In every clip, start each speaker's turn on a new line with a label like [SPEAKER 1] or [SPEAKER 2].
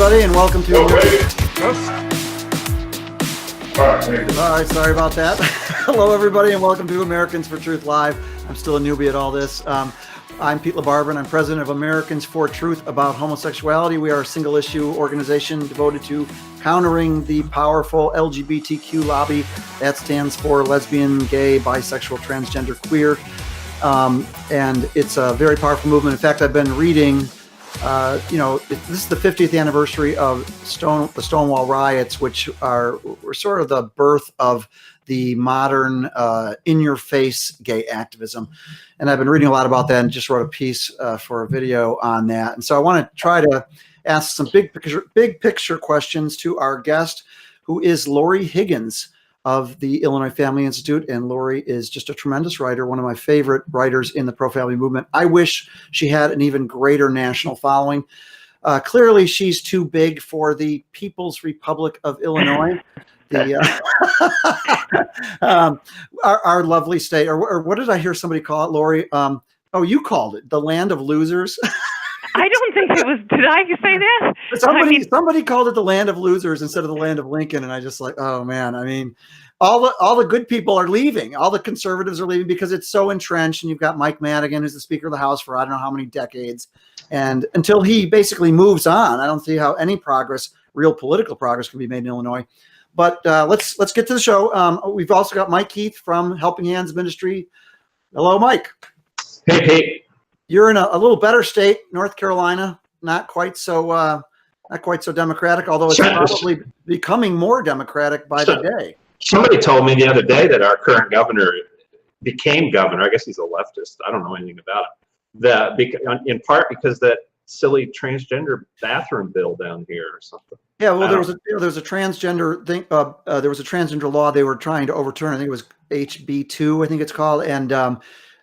[SPEAKER 1] everybody, and welcome to. All right, sorry about that. Hello, everybody, and welcome to Americans for Truth Live. I'm still a newbie at all this. I'm Pete LaBarbera. I'm president of Americans for Truth about homosexuality. We are a single-issue organization devoted to countering the powerful LGBTQ lobby. That stands for lesbian, gay, bisexual, transgender, queer. And it's a very powerful movement. In fact, I've been reading, this is the 50th anniversary of the Stonewall riots, which were sort of the birth of the modern in-your-face gay activism. And I've been reading a lot about that and just wrote a piece for a video on that. And so I want to try to ask some big picture questions to our guest, who is Lori Higgins of the Illinois Family Institute. And Lori is just a tremendous writer, one of my favorite writers in the pro-family movement. I wish she had an even greater national following. Clearly, she's too big for the People's Republic of Illinois. Our lovely state, or what did I hear somebody call it, Lori? You called it the land of losers.
[SPEAKER 2] I don't think it was. Did I say that?
[SPEAKER 1] Somebody called it the land of losers instead of the land of Lincoln, and I just oh man. I mean, all the good people are leaving. All the conservatives are leaving because it's so entrenched. And you've got Mike Madigan, who's the Speaker of the House for I don't know how many decades, and until he basically moves on, I don't see how any real political progress, can be made in Illinois. But let's get to the show. We've also got Mike Keith from Helping Hands Ministry. Hello, Mike.
[SPEAKER 3] Hey.
[SPEAKER 1] You're in a little better state, North Carolina. Not quite so democratic, although it's probably becoming more democratic by the day.
[SPEAKER 3] Somebody told me the other day that our current governor became governor. I guess he's a leftist. I don't know anything about it. In part because that silly transgender bathroom bill down here or something.
[SPEAKER 1] Yeah, well, there was a transgender thing. There was a transgender law they were trying to overturn. I think it was HB2, I think it's called, and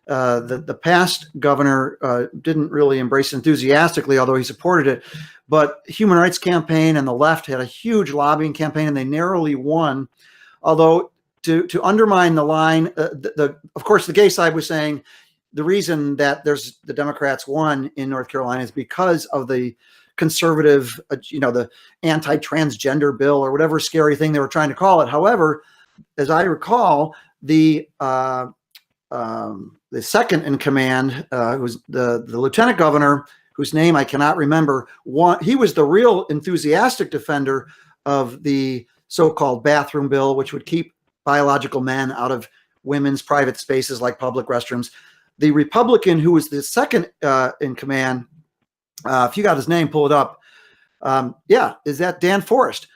[SPEAKER 1] the past governor didn't really embrace it enthusiastically, although he supported it. But Human Rights Campaign and the left had a huge lobbying campaign, and they narrowly won. Although to undermine the line, of course, the gay side was saying the reason that the Democrats won in North Carolina is because of the conservative, the anti-transgender bill or whatever scary thing they were trying to call it. However, as I recall, the second in command, who's the lieutenant governor, whose name I cannot remember, he was the real enthusiastic defender of the so-called bathroom bill, which would keep biological men out of women's private spaces like public restrooms. The Republican who was the second in command, if you got his name, pull it up. Is that Dan Forrest?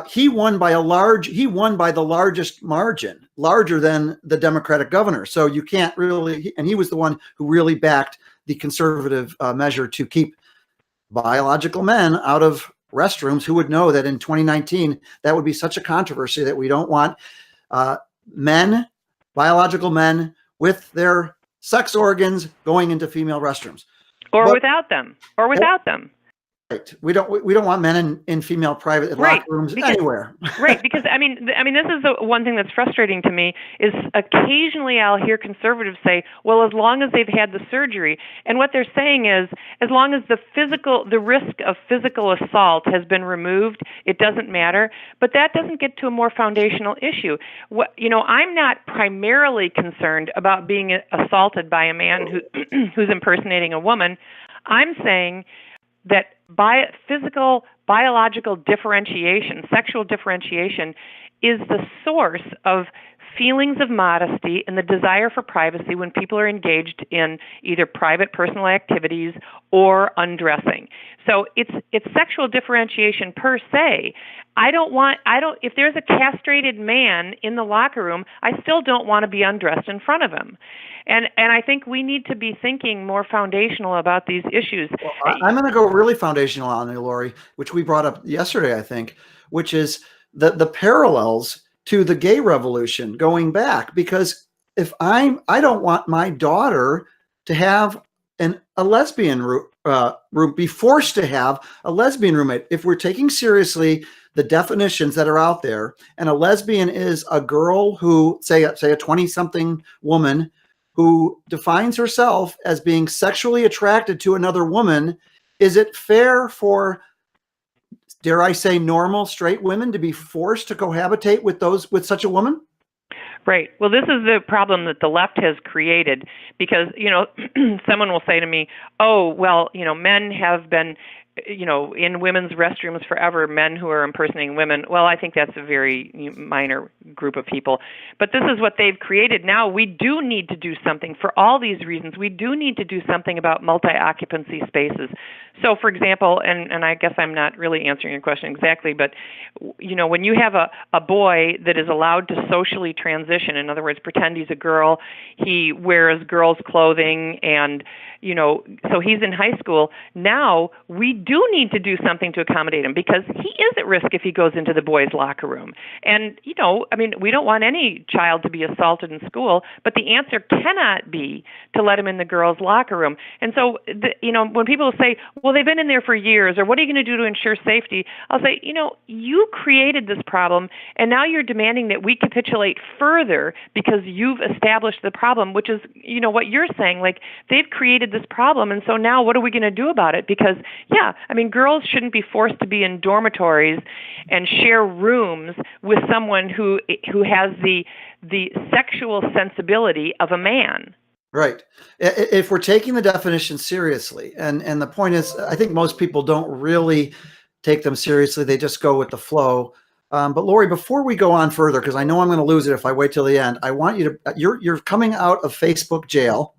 [SPEAKER 1] He won by the largest margin, larger than the Democratic governor. So you can't really, and he was the one who really backed the conservative measure to keep biological men out of restrooms. Who would know that in 2019, that would be such a controversy that we don't want biological men with their sex organs going into female restrooms.
[SPEAKER 2] Without them.
[SPEAKER 1] Right. We don't want men in female private locker rooms anywhere.
[SPEAKER 2] Right. Because I mean, this is the one thing that's frustrating to me is occasionally I'll hear conservatives say, well, as long as they've had the surgery. And what they're saying is, as long as the risk of physical assault has been removed, it doesn't matter. But that doesn't get to a more foundational issue. I'm not primarily concerned about being assaulted by a man who's impersonating a woman. I'm saying that biological differentiation, sexual differentiation, is the source of feelings of modesty and the desire for privacy when people are engaged in either private personal activities or undressing. So it's sexual differentiation per se. If there's a castrated man in the locker room, I still don't want to be undressed in front of him. And I think we need to be thinking more foundational about these issues.
[SPEAKER 1] Well, I'm going to go really foundational on it, Lori, which we brought up yesterday, I think, which is the parallels to the gay revolution going back. Because if I don't want my daughter to have a lesbian room, be forced to have a lesbian roommate. If we're taking seriously the definitions that are out there, and a lesbian is a girl who, say a 20-something woman who defines herself as being sexually attracted to another woman, is it fair for dare I say, normal straight women to be forced to cohabitate with such a woman?
[SPEAKER 2] Right. Well, this is the problem that the left has created because, someone will say to me, oh, well, men have been, in women's restrooms forever, men who are impersonating women. Well, I think that's a very minor group of people. But this is what they've created now. We do need to do something for all these reasons. We do need to do something about multi-occupancy spaces. So, for example, and I guess I'm not really answering your question exactly, but, when you have a boy that is allowed to socially transition, in other words, pretend he's a girl, he wears girls' clothing, and, so he's in high school. Now, we do need to do something to accommodate him because he is at risk if he goes into the boys' locker room. And, we don't want any child to be assaulted in school, but the answer cannot be to let him in the girls' locker room. And so, when people say, well, they've been in there for years, or what are you going to do to ensure safety? I'll say, you created this problem, and now you're demanding that we capitulate further because you've established the problem, which is, what you're saying, like they've created this problem, and so now what are we going to do about it? Because, girls shouldn't be forced to be in dormitories and share rooms with someone who has the sexual sensibility of a man.
[SPEAKER 1] Right. If we're taking the definition seriously, and the point is, I think most people don't really take them seriously. They just go with the flow. But Lori, before we go on further, because I know I'm going to lose it if I wait till the end, I want you to, you're coming out of Facebook jail.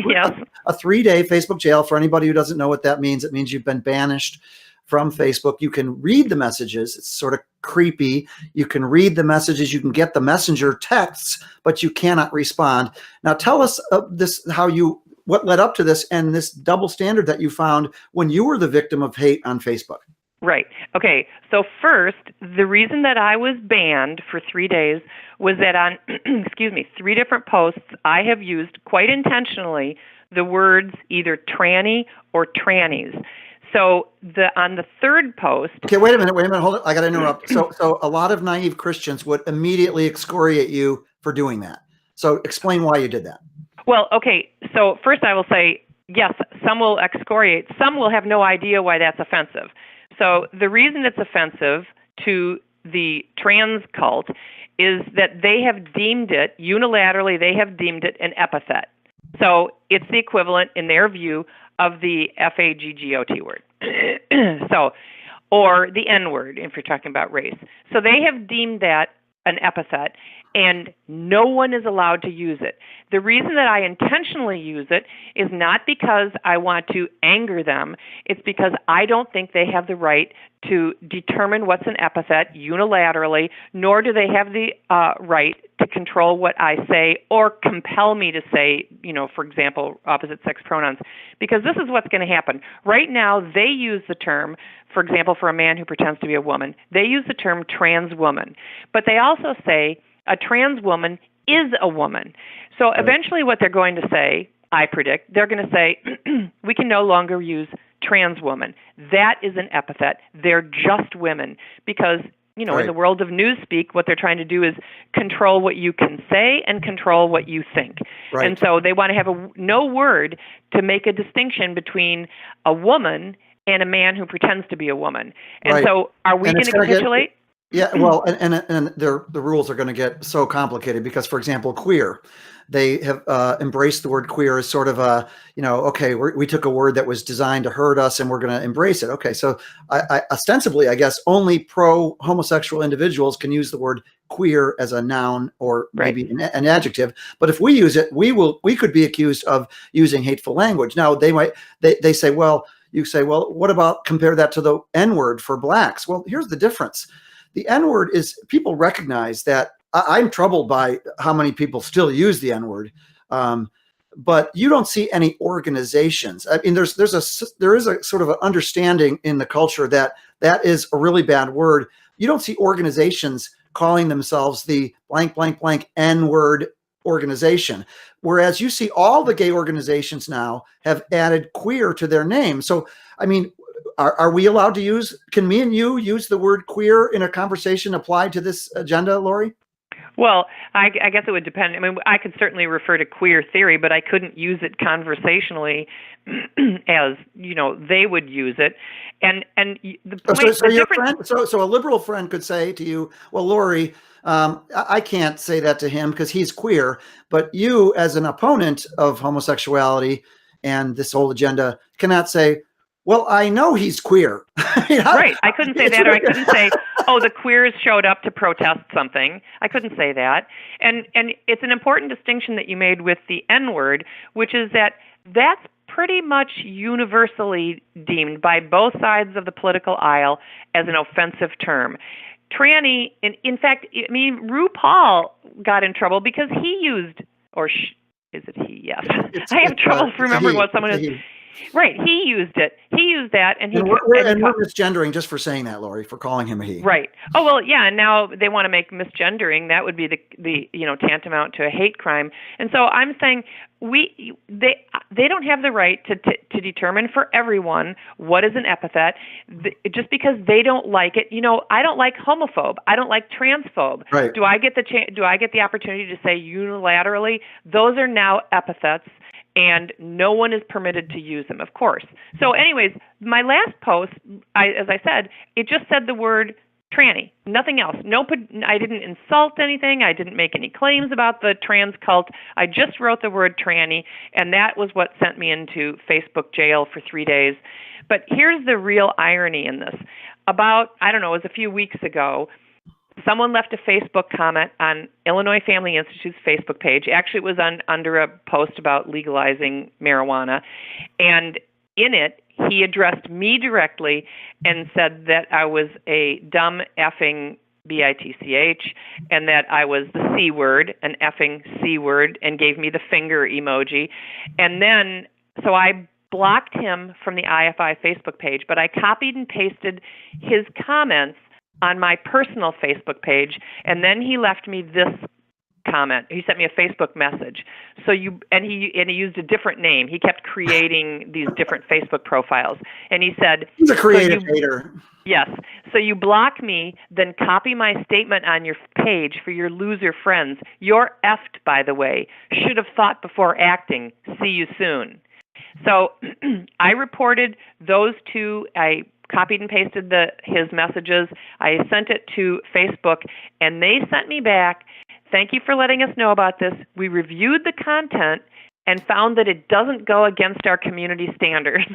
[SPEAKER 2] Yes.
[SPEAKER 1] A 3-day Facebook jail. For anybody who doesn't know what that means, it means you've been banished from Facebook. You can read the messages. It's sort of creepy. You can read the messages. You can get the messenger texts, but you cannot respond. Now tell us what led up to this and this double standard that you found when you were the victim of hate on Facebook.
[SPEAKER 2] Right. Okay. So first, the reason that I was banned for 3 days was that on, 3 different posts, I have used quite intentionally the words either tranny or trannies. So on the third post.
[SPEAKER 1] Okay, wait a minute, hold it. I got to interrupt. So a lot of naive Christians would immediately excoriate you for doing that. So explain why you did that.
[SPEAKER 2] Well, okay. So first I will say, yes, some will excoriate. Some will have no idea why that's offensive. So the reason it's offensive to the trans cult is that they have deemed it, unilaterally, they have deemed it an epithet. So it's the equivalent, in their view, of the FAGGOT word. Or the N word, if you're talking about race. So they have deemed that an epithet, and no one is allowed to use it. The reason that I intentionally use it is not because I want to anger them. It's because I don't think they have the right to determine what's an epithet unilaterally, nor do they have the right to control what I say or compel me to say, for example, opposite sex pronouns. Because this is what's going to happen. Right now, they use the term, for example, for a man who pretends to be a woman, they use the term trans woman. But they also say a trans woman is a woman. So eventually what they're going to say, I predict, they're going to say, we can no longer use trans woman. That is an epithet. They're just women. Because, in the world of newspeak, what they're trying to do is control what you can say and control what you think. Right. And so they want to have no word to make a distinction between a woman and a man who pretends to be a woman. And so are we going to capitulate?
[SPEAKER 1] Yeah, well, and the rules are going to get so complicated because, for example, queer, they have embraced the word queer as sort of a, we took a word that was designed to hurt us and we're going to embrace it. Okay, so I ostensibly, I guess, only pro-homosexual individuals can use the word queer as a noun or maybe an adjective. But if we use it, we could be accused of using hateful language. Now, they say, well, you say, well, what about compare that to the N-word for blacks? Well, here's the difference. The N-word is, people recognize that. I'm troubled by how many people still use the N-word, but you don't see any organizations. I mean, there is a sort of an understanding in the culture that is a really bad word. You don't see organizations calling themselves the blank, blank, blank N-word organization, whereas you see all the gay organizations now have added queer to their name. So, I mean, are we allowed to use, can me and you use the word queer in a conversation applied to this agenda, Lori?
[SPEAKER 2] Well, I guess it would depend. I mean, I could certainly refer to queer theory, but I couldn't use it conversationally as, they would use it. And the point,
[SPEAKER 1] So
[SPEAKER 2] the
[SPEAKER 1] your
[SPEAKER 2] difference.
[SPEAKER 1] friend, so a liberal friend could say to you, well, Lori, I can't say that to him because he's queer, but you as an opponent of homosexuality and this whole agenda cannot say, well, I know he's queer.
[SPEAKER 2] Right. I couldn't say that, or I couldn't say, oh, the queers showed up to protest something. I couldn't say that. And it's an important distinction that you made with the N-word, which is that's pretty much universally deemed by both sides of the political aisle as an offensive term. Tranny, in fact, I mean, RuPaul got in trouble because he used, is it he? Yes. I have trouble remembering what someone is. Right, he used it. He used that, and
[SPEAKER 1] we're misgendering just for saying that, Lori, for calling him a he.
[SPEAKER 2] Right. Oh well, yeah. And now they want to make misgendering. That would be the tantamount to a hate crime. And so I'm saying they don't have the right to determine for everyone what is an epithet just because they don't like it. I don't like homophobe. I don't like transphobe.
[SPEAKER 1] Right.
[SPEAKER 2] Do I get the opportunity to say unilaterally those are now epithets? And no one is permitted to use them, of course. So anyways, my last post, as I said, it just said the word tranny, nothing else. I didn't insult anything. I didn't make any claims about the trans cult. I just wrote the word tranny, and that was what sent me into Facebook jail for 3 days. But here's the real irony in this. About, it was a few weeks ago, someone left a Facebook comment on Illinois Family Institute's Facebook page. Actually, it was under a post about legalizing marijuana. And in it, he addressed me directly and said that I was a dumb effing bitch and that I was the C word, an effing C word, and gave me the finger emoji. And then, so I blocked him from the IFI Facebook page, but I copied and pasted his comments on my personal Facebook page, and then he left me this comment. He sent me a Facebook message. He used a different name. He kept creating these different Facebook profiles, and he said,
[SPEAKER 1] "He's a creative hater."
[SPEAKER 2] Yes. So you block me, then copy my statement on your page for your loser friends. You're effed, by the way. Should have thought before acting. See you soon. So I reported those two. I copied and pasted his messages. I sent it to Facebook, and they sent me back, thank you for letting us know about this. We reviewed the content and found that it doesn't go against our community standards.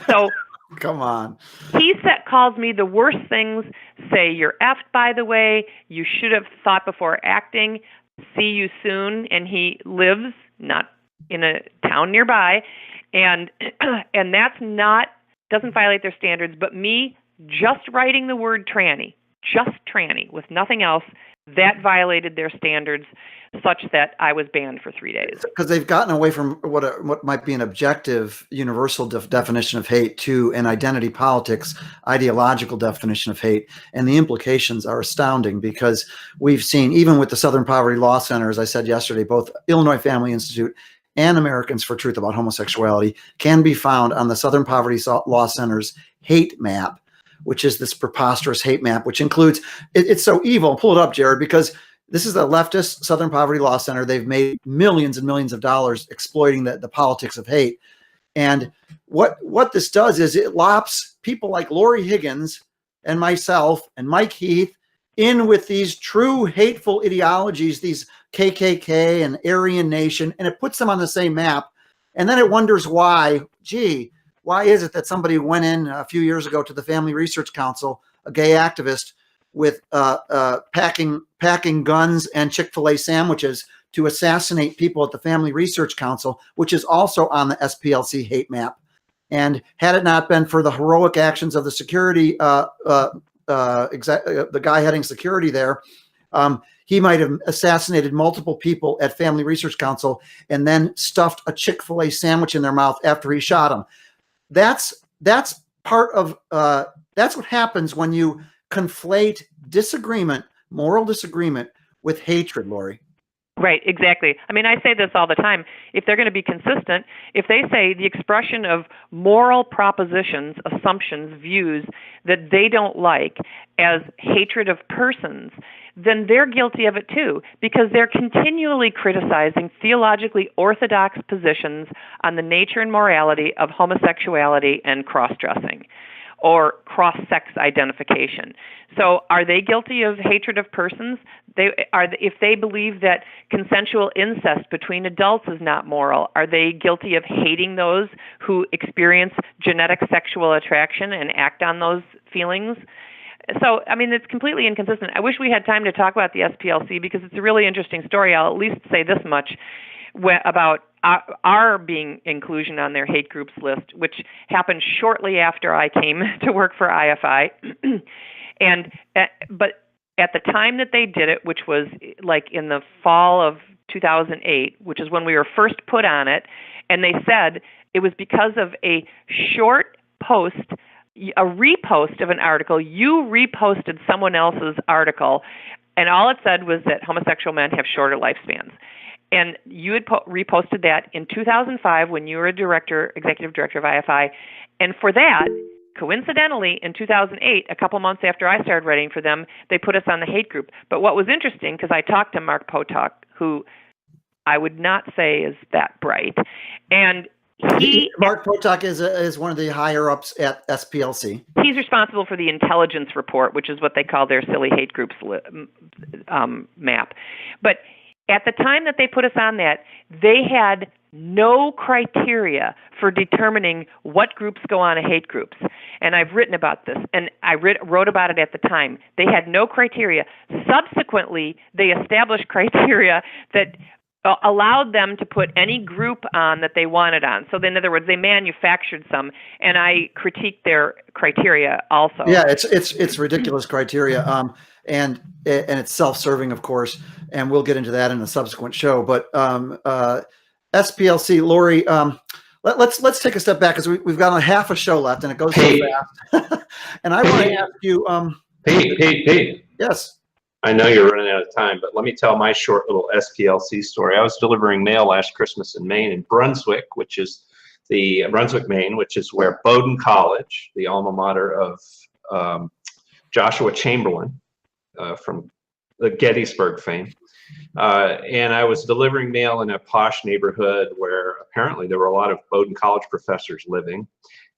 [SPEAKER 2] So
[SPEAKER 1] come on.
[SPEAKER 2] He calls me the worst things, say you're effed, by the way, you should have thought before acting, see you soon, and he lives not in a town nearby, and that's not, doesn't violate their standards, but me just writing the word tranny with nothing else, that violated their standards such that I was banned for 3 days.
[SPEAKER 1] Because they've gotten away from what might be an objective, universal definition of hate to an identity politics, ideological definition of hate. And the implications are astounding because we've seen, even with the Southern Poverty Law Center, as I said yesterday, both Illinois Family Institute and Americans for Truth About Homosexuality can be found on the Southern Poverty Law Center's hate map, which is this preposterous hate map, which includes, it's so evil. Pull it up, Jared, because this is a leftist Southern Poverty Law Center. They've made millions and millions of dollars exploiting the politics of hate. And what this does is it lops people like Lori Higgins and myself and Mike Heath in with these true hateful ideologies, these KKK and Aryan Nation, and it puts them on the same map. And then it wonders why is it that somebody went in a few years ago to the Family Research Council, a gay activist, with packing guns and Chick-fil-A sandwiches to assassinate people at the Family Research Council, which is also on the SPLC hate map. And had it not been for the heroic actions of the security, the guy heading security there, he might have assassinated multiple people at Family Research Council and then stuffed a Chick-fil-A sandwich in their mouth after he shot them. That's part of that's what happens when you conflate disagreement, moral disagreement, with hatred, Lori.
[SPEAKER 2] Right, exactly. I mean, I say this all the time. If they're going to be consistent, if they say the expression of moral propositions, assumptions, views that they don't like as hatred of persons, then they're guilty of it too, because they're continually criticizing theologically orthodox positions on the nature and morality of homosexuality and cross-dressing or cross-sex identification. So are they guilty of hatred of persons? If they believe that consensual incest between adults is not moral, are they guilty of hating those who experience genetic sexual attraction and act on those feelings? So, I mean, it's completely inconsistent. I wish we had time to talk about the SPLC because it's a really interesting story. I'll at least say this much about our being inclusion on their hate groups list, which happened shortly after I came to work for IFI. But at the time that they did it, which was like in the fall of 2008, which is when we were first put on it, and they said it was because of a short post, a repost of an article. You reposted someone else's article, and all it said was that homosexual men have shorter lifespans. And you had reposted that in 2005 when you were executive director of IFI. And for that, coincidentally, in 2008, a couple months after I started writing for them, they put us on the hate group. But what was interesting, because I talked to Mark Potok, who I would not say is that bright, and
[SPEAKER 1] Mark Potok is one of the higher ups at SPLC.
[SPEAKER 2] He's responsible for the intelligence report, which is what they call their silly hate groups map. But at the time that they put us on that, they had no criteria for determining what groups go on to hate groups. And I've written about this, and I wrote about it at the time. They had no criteria. Subsequently, they established criteria that allowed them to put any group on that they wanted on. So in other words, they manufactured some, and I critiqued their criteria also.
[SPEAKER 1] Yeah, it's ridiculous criteria, and it's self-serving, of course, and we'll get into that in a subsequent show. But SPLC, Lori, let's take a step back because we've got a half a show left, and it goes so fast. And I want to ask you,
[SPEAKER 3] Pete.
[SPEAKER 1] Yes.
[SPEAKER 3] I know you're running out of time, but let me tell my short little SPLC story. I was delivering mail last Christmas in Maine, in Brunswick, Maine, which is where Bowdoin College, the alma mater of Joshua Chamberlain from the Gettysburg fame. And I was delivering mail in a posh neighborhood where apparently there were a lot of Bowdoin College professors living.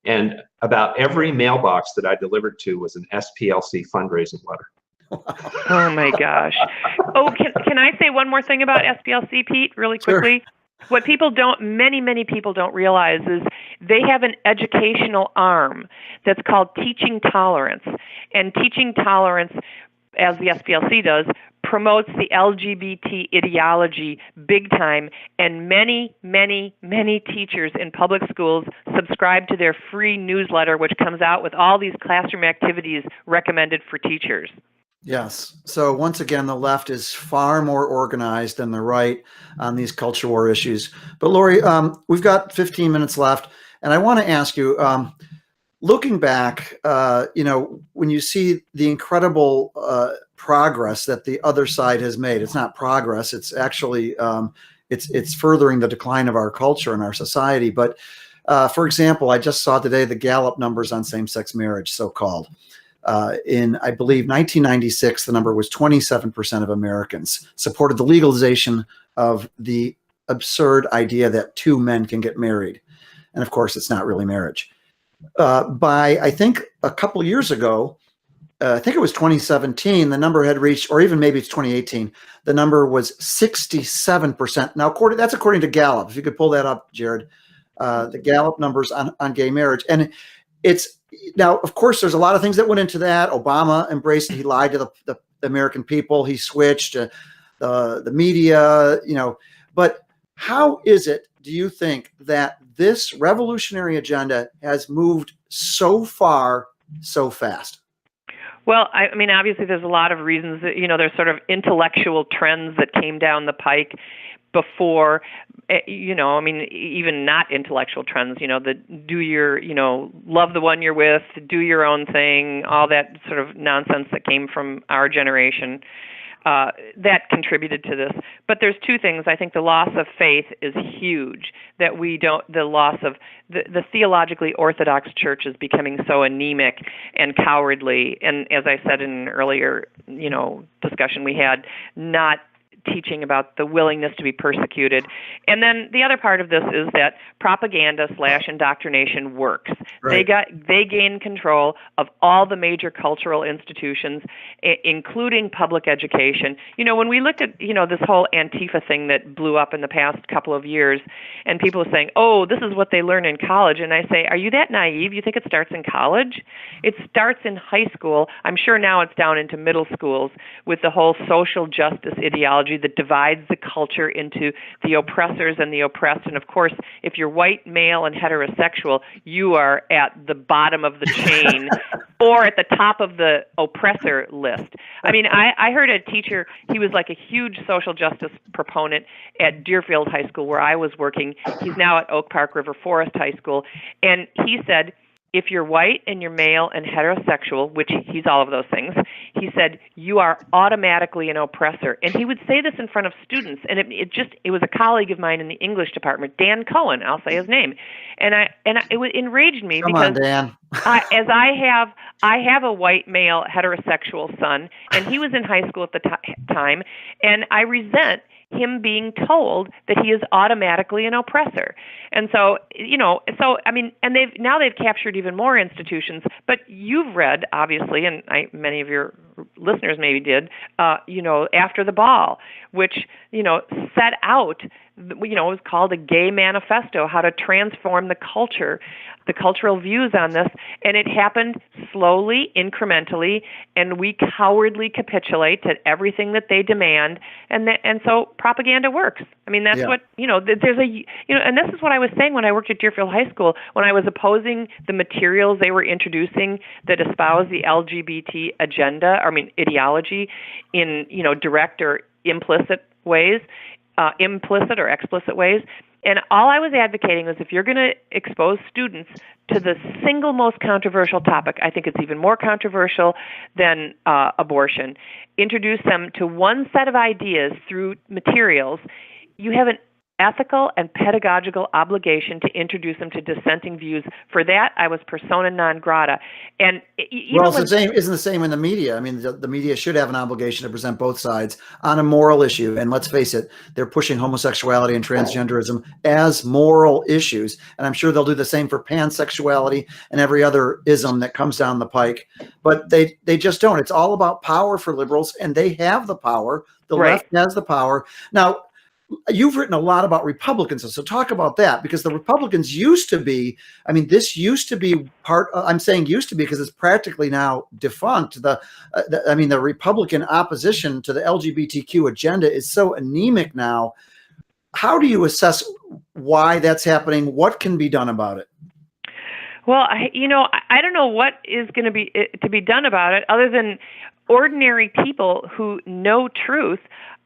[SPEAKER 3] And about every mailbox that I delivered to was an SPLC fundraising letter.
[SPEAKER 2] Oh my gosh. Oh, can I say one more thing about SPLC, Pete, really quickly? Sure. What many people don't realize is they have an educational arm that's called Teaching Tolerance. And Teaching Tolerance, as the SPLC does, promotes the LGBT ideology big time, and many teachers in public schools subscribe to their free newsletter, which comes out with all these classroom activities recommended for teachers.
[SPEAKER 1] Yes. So once again, the left is far more organized than the right on these culture war issues. But Lori, we've got 15 minutes left, and I want to ask you, looking back, when you see the incredible progress that the other side has made, it's not progress; it's actually it's furthering the decline of our culture and our society. But for example, I just saw today the Gallup numbers on same-sex marriage, so-called. In, I believe, 1996, the number was 27% of Americans supported the legalization of the absurd idea that two men can get married. And of course, it's not really marriage. By, I think, a couple of years ago, I think it was 2017, the number had reached, or even maybe it's 2018, the number was 67%. Now, that's according to Gallup. If you could pull that up, Jared, the Gallup numbers on gay marriage. And it's, now, of course, there's a lot of things that went into that. Obama embraced it. He lied to the American people. He switched the media, But how is it, do you think, that this revolutionary agenda has moved so far so fast?
[SPEAKER 2] Well, I mean, obviously, there's a lot of reasons that, there's sort of intellectual trends that came down the pike before, even not intellectual trends, love the one you're with, do your own thing, all that sort of nonsense that came from our generation. that contributed to this. But there's two things. I think the loss of faith is huge, that the loss of the theologically orthodox church is becoming so anemic and cowardly. And as I said in an earlier, discussion we had, not teaching about the willingness to be persecuted. And then the other part of this is that propaganda / indoctrination works.
[SPEAKER 1] Right.
[SPEAKER 2] They gain control of all the major cultural institutions, including public education. When we looked at, this whole Antifa thing that blew up in the past couple of years, and people are saying, oh, this is what they learn in college. And I say, are you that naive? You think it starts in college? It starts in high school. I'm sure now it's down into middle schools with the whole social justice ideology that divides the culture into the oppressors and the oppressed. And of course, if you're white, male, and heterosexual, you are at the bottom of the chain or at the top of the oppressor list. I mean, I heard a teacher, he was like a huge social justice proponent at Deerfield High School where I was working. He's now at Oak Park River Forest High School. And he said, if you're white and you're male and heterosexual, which he's all of those things, he said, you are automatically an oppressor. And he would say this in front of students. And it was a colleague of mine in the English department, Dan Cohen, I'll say his name. And it enraged me
[SPEAKER 1] Come
[SPEAKER 2] because
[SPEAKER 1] on, Dan.
[SPEAKER 2] I have a white male heterosexual son, and he was in high school at the time, and I resent him being told that he is automatically an oppressor. And so, and they've captured even more institutions, but you've read, obviously, and many of your listeners maybe did, After the Ball, which, set out, it was called a gay manifesto, how to transform the culture, the cultural views on this. And it happened slowly, incrementally, and we cowardly capitulate to everything that they demand. And so propaganda works. I mean, that's what, there's and this is what I was saying when I worked at Deerfield High School, when I was opposing the materials they were introducing that espouse the LGBT agenda, ideology in, direct or implicit ways, implicit or explicit ways. And all I was advocating was if you're going to expose students to the single most controversial topic, I think it's even more controversial than abortion, introduce them to one set of ideas through materials, you have an ethical and pedagogical obligation to introduce them to dissenting views. For that, I was persona non grata. And
[SPEAKER 1] it's the same. Isn't the same in the media? I mean, the media should have an obligation to present both sides on a moral issue. And let's face it, they're pushing homosexuality and transgenderism as moral issues. And I'm sure they'll do the same for pansexuality and every other ism that comes down the pike. But they just don't. It's all about power for liberals, and they have the power. The left has the power. Now, you've written a lot about Republicans, so talk about that, because the Republicans used to be, this used to be I'm saying used to be because it's practically now defunct. The Republican opposition to the LGBTQ agenda is so anemic now. How do you assess why that's happening? What can be done about it?
[SPEAKER 2] Well, I don't know what is going to be done about it other than ordinary people who know truth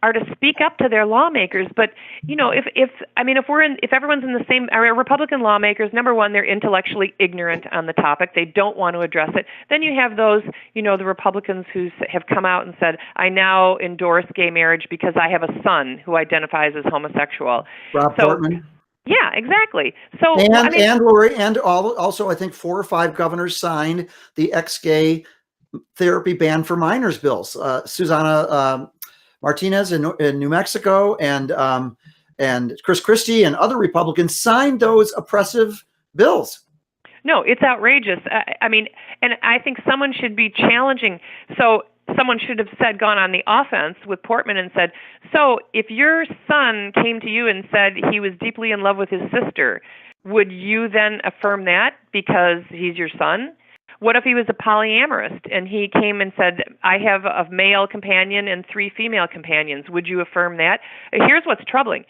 [SPEAKER 2] are to speak up to their lawmakers. But if everyone's in the same, Republican lawmakers, number one, they're intellectually ignorant on the topic. They don't want to address it. Then you have those, the Republicans who have come out and said, I now endorse gay marriage because I have a son who identifies as homosexual.
[SPEAKER 1] Rob Portman.
[SPEAKER 2] Yeah, exactly. So
[SPEAKER 1] and Lori, and also I think 4 or 5 governors signed the ex-gay therapy ban for minors bills. Susana Martinez in New Mexico and Chris Christie and other Republicans signed those oppressive bills.
[SPEAKER 2] No, it's outrageous. And I think someone should be challenging. So someone should have gone on the offense with Portman and said, so if your son came to you and said he was deeply in love with his sister, would you then affirm that because he's your son? What if he was a polyamorous and he came and said, I have a male companion and 3 female companions? Would you affirm that? Here's what's troubling.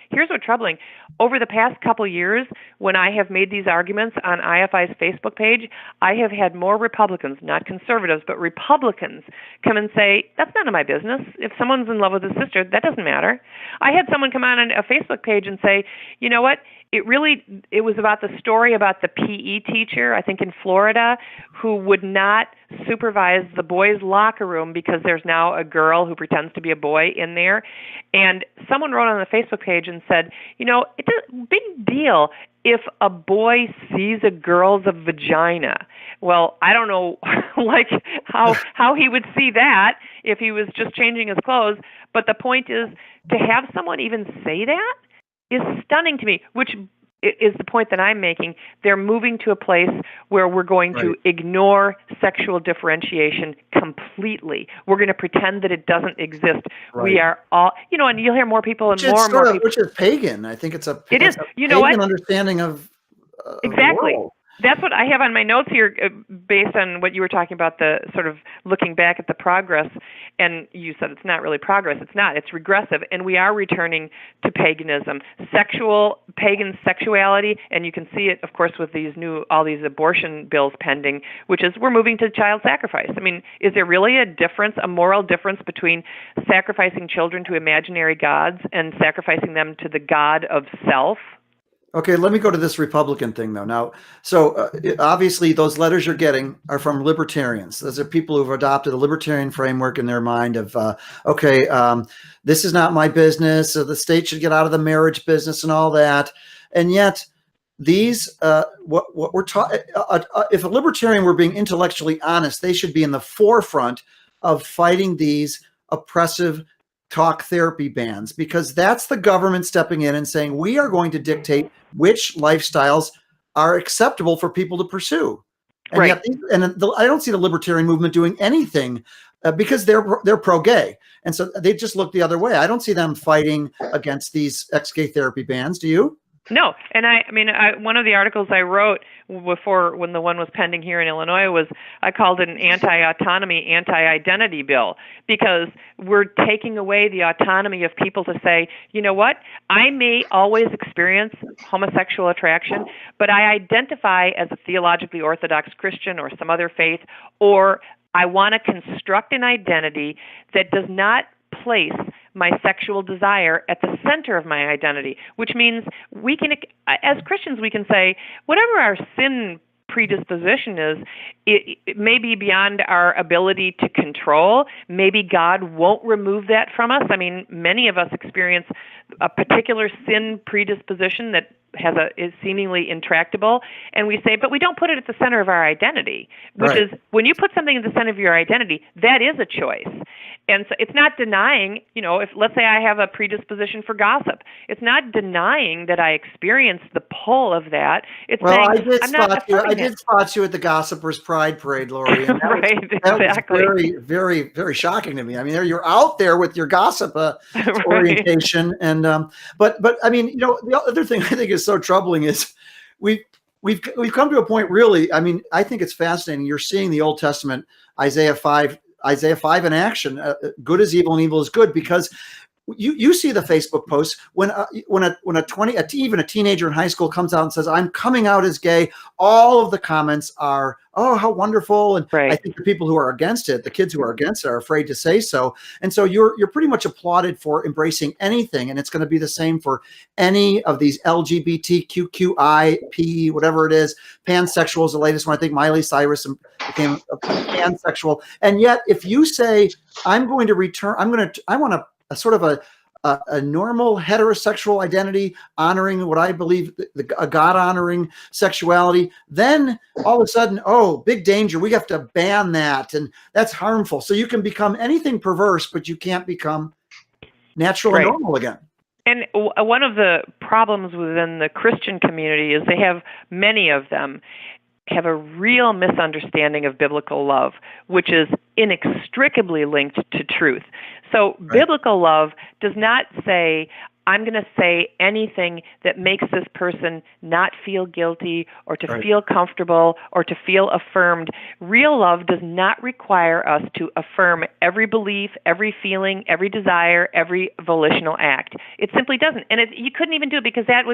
[SPEAKER 2] Over the past couple years, when I have made these arguments on IFI's Facebook page, I have had more Republicans, not conservatives, but Republicans come and say, that's none of my business. If someone's in love with his sister, that doesn't matter. I had someone come on a Facebook page and say, you know what? It was about the story about the PE teacher, I think in Florida, who would not supervise the boys' locker room because there's now a girl who pretends to be a boy in there. And someone wrote on the Facebook page and said, it's a big deal if a boy sees a girl's vagina. Well, I don't know how he would see that if he was just changing his clothes. But the point is, to have someone even say that is stunning to me, which is the point that I'm making. They're moving to a place where we're going to ignore sexual differentiation completely. We're going to pretend that it doesn't exist.
[SPEAKER 1] Right.
[SPEAKER 2] We are all, and you'll hear more people and more people.
[SPEAKER 1] Which is pagan. I think it's a
[SPEAKER 2] pagan
[SPEAKER 1] understanding of
[SPEAKER 2] exactly.
[SPEAKER 1] the world.
[SPEAKER 2] That's what I have on my notes here, based on what you were talking about, the sort of looking back at the progress. And you said it's not really progress. It's not. It's regressive. And we are returning to paganism, pagan sexuality. And you can see it, of course, with all these abortion bills pending, which is we're moving to child sacrifice. I mean, is there really a moral difference between sacrificing children to imaginary gods and sacrificing them to the god of self?
[SPEAKER 1] Okay, let me go to this Republican thing, though. Now, so obviously those letters you're getting are from libertarians. Those are people who've adopted a libertarian framework in their mind of, this is not my business, so the state should get out of the marriage business and all that. And yet these, what we're taught, if a libertarian were being intellectually honest, they should be in the forefront of fighting these oppressive talk therapy bans, because that's the government stepping in and saying, we are going to dictate which lifestyles are acceptable for people to pursue. And yet, I don't see the libertarian movement doing anything because they're pro-gay. And so they just look the other way. I don't see them fighting against these ex-gay therapy bans. Do you?
[SPEAKER 2] No. And I mean, one of the articles I wrote before, when the one was pending here in Illinois, was I called it an anti-autonomy, anti-identity bill, because we're taking away the autonomy of people to say, you know what, I may always experience homosexual attraction, but I identify as a theologically orthodox Christian or some other faith, or I want to construct an identity that does not place my sexual desire at the center of my identity, which means we can, as Christians, we can say, whatever our sin predisposition is, it may be beyond our ability to control. Maybe God won't remove that from us. I mean, many of us experience a particular sin predisposition that is seemingly intractable, and we say, but we don't put it at the center of our identity, which is, when you put something at the center of your identity, that is a choice. And so it's not denying, if let's say I have a predisposition for gossip, it's not denying that I experience the pull of that. It's saying,
[SPEAKER 1] I did spot you at the Gossipers Pride Parade, Lori. And that was very, very, very shocking to me. I mean, you're out there with your gossip orientation, and but I mean, the other thing I think is so troubling is we've come to a point, really. I mean, I think it's fascinating. You're seeing the Old Testament, Isaiah 5 in action. Good is evil and evil is good, because you see the Facebook posts when even a teenager in high school comes out and says, I'm coming out as gay. All of the comments are, oh, how wonderful. And I think the people who are against it, the kids who are against it, are afraid to say so. And so you're pretty much applauded for embracing anything. And it's going to be the same for any of these LGBTQIP, whatever it is. Pansexual is the latest one. I think Miley Cyrus became a pansexual. And yet, if you say, I want a sort of a normal heterosexual identity, honoring what I believe a God-honoring sexuality, then all of a sudden, oh, big danger, we have to ban that, and that's harmful. So you can become anything perverse, but you can't become natural and normal again.
[SPEAKER 2] And one of the problems within the Christian community is many of them have a real misunderstanding of biblical love, which is inextricably linked to truth. So biblical love does not say, I'm going to say anything that makes this person not feel guilty or to feel comfortable or to feel affirmed. Real love does not require us to affirm every belief, every feeling, every desire, every volitional act. It simply doesn't. And you couldn't even do it, because it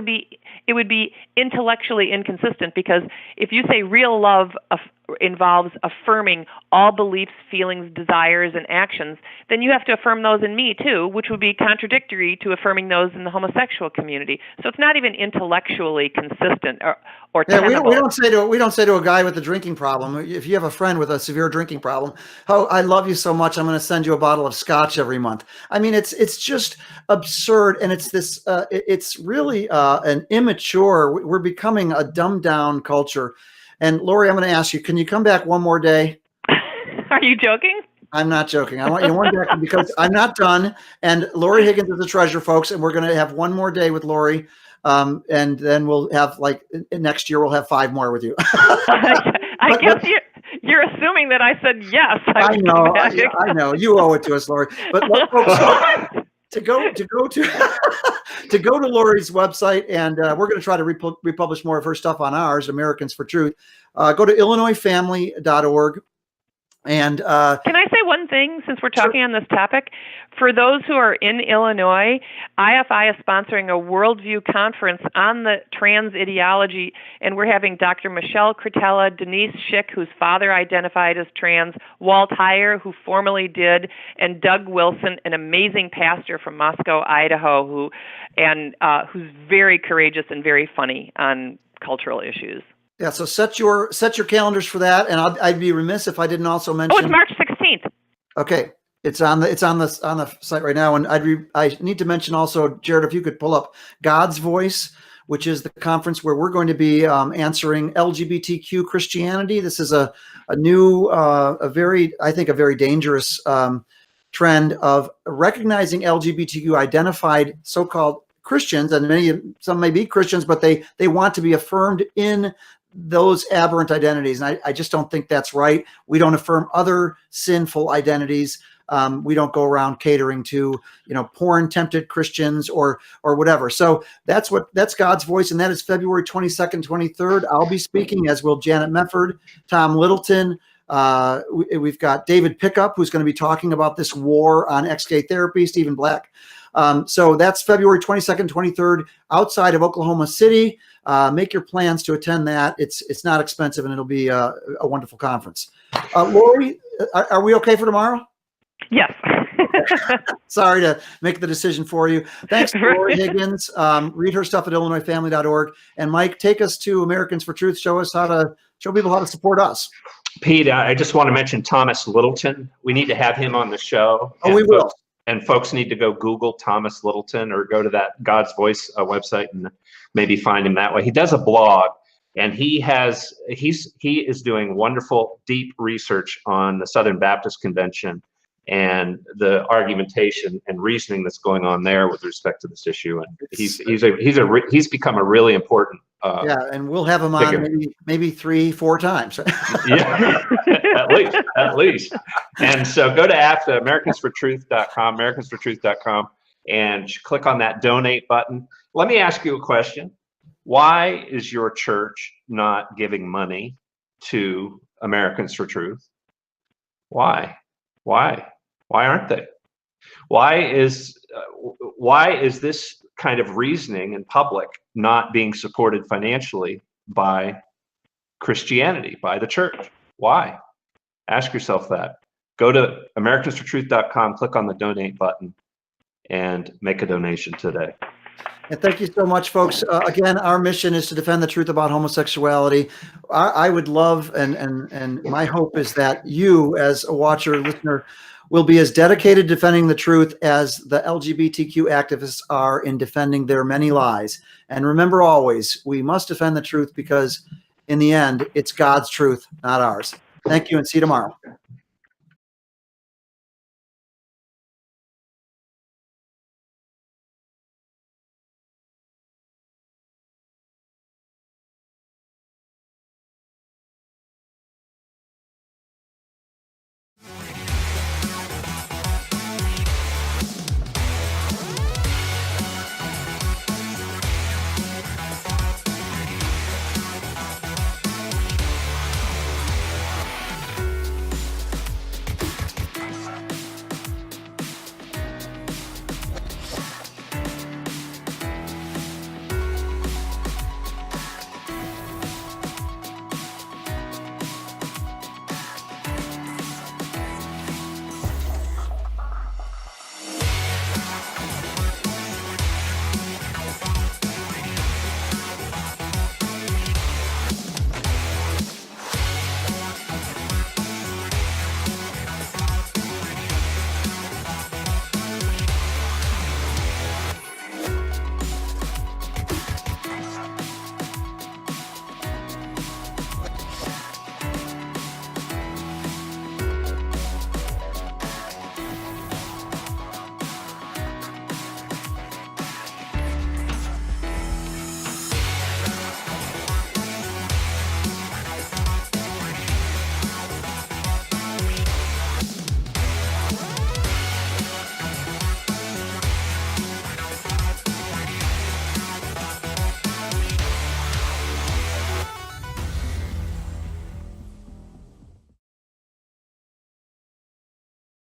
[SPEAKER 2] would be intellectually inconsistent, because if you say real love involves affirming all beliefs, feelings, desires, and actions, then you have to affirm those in me too, which would be contradictory to affirming those in the homosexual community. So it's not even intellectually consistent or
[SPEAKER 1] Yeah,
[SPEAKER 2] tenable.
[SPEAKER 1] we don't say to a guy with a drinking problem, if you have a friend with a severe drinking problem, oh, I love you so much, I'm going to send you a bottle of scotch every month. I mean, it's just absurd, and it's this it's really an immature. We're becoming a dumbed down culture. And Lori, I'm going to ask you, can you come back one more day?
[SPEAKER 2] Are you joking?
[SPEAKER 1] I'm not joking. I want you one back because I'm not done. And Lori Higgins is the treasure, folks, and we're going to have one more day with Lori. And then we'll have next year we'll have 5 more with you.
[SPEAKER 2] I guess you're assuming that I said yes.
[SPEAKER 1] I know. You owe it to us, Lori. But folks, to go to Lori's website, and we're going to try to republish more of her stuff on ours, Americans for Truth. Go to illinoisfamily.org. And
[SPEAKER 2] can I say one thing since we're talking on this topic? For those who are in Illinois, IFI is sponsoring a worldview conference on the trans ideology, and we're having Dr. Michelle Cretella, Denise Schick, whose father identified as trans, Walt Heyer, who formerly did, and Doug Wilson, an amazing pastor from Moscow, Idaho, who's very courageous and very funny on cultural issues.
[SPEAKER 1] Yeah, so set your calendars for that, and I'd be remiss if I didn't also mention.
[SPEAKER 2] Oh, it's March 16th.
[SPEAKER 1] Okay, it's on the site right now, and I need to mention also, Jared, if you could pull up God's Voice, which is the conference where we're going to be answering LGBTQ Christianity. This is a new, a very dangerous trend of recognizing LGBTQ identified so-called Christians, and some may be Christians, but they want to be affirmed in those aberrant identities. And I just don't think that's right. We don't affirm other sinful identities. We don't go around catering to, porn tempted Christians or whatever. So that's God's Voice. And that is February 22nd, 23rd. I'll be speaking, as will Janet Mefford, Tom Littleton. We've got David Pickup, who's going to be talking about this war on ex-gay therapy, Stephen Black. So that's February 22nd, 23rd, outside of Oklahoma City. Make your plans to attend that. It's not expensive, and it'll be a wonderful conference. Lori, are we okay for tomorrow?
[SPEAKER 2] Yes.
[SPEAKER 1] Sorry to make the decision for you. Thanks to Lori Higgins. Read her stuff at illinoisfamily.org. And Mike, take us to Americans for Truth. Show people how to support us.
[SPEAKER 3] Pete, I just want to mention Thomas Littleton. We need to have him on the show.
[SPEAKER 1] Oh, we will.
[SPEAKER 3] And folks need to go Google Thomas Littleton or go to that God's Voice website and maybe find him that way. He does a blog, and he is doing wonderful, deep research on the Southern Baptist Convention and the argumentation and reasoning that's going on there with respect to this issue. And he's become a really important
[SPEAKER 1] and we'll have him on maybe 3-4 times.
[SPEAKER 3] Yeah, at least. And so go to americansfortruth.com, and click on that donate button. Let me ask you a question. Why is your church not giving money to Americans for Truth? Why aren't they? Why is this kind of reasoning in public not being supported financially by Christianity, by the church? Why? Ask yourself that. Go to americansfortruth.com, click on the donate button, and make a donation today.
[SPEAKER 1] And thank you so much, folks. Again, our mission is to defend the truth about homosexuality. I would love, and my hope is that you, as a watcher, listener, will be as dedicated to defending the truth as the LGBTQ activists are in defending their many lies. And remember always, we must defend the truth because in the end, it's God's truth, not ours. Thank you, and see you tomorrow.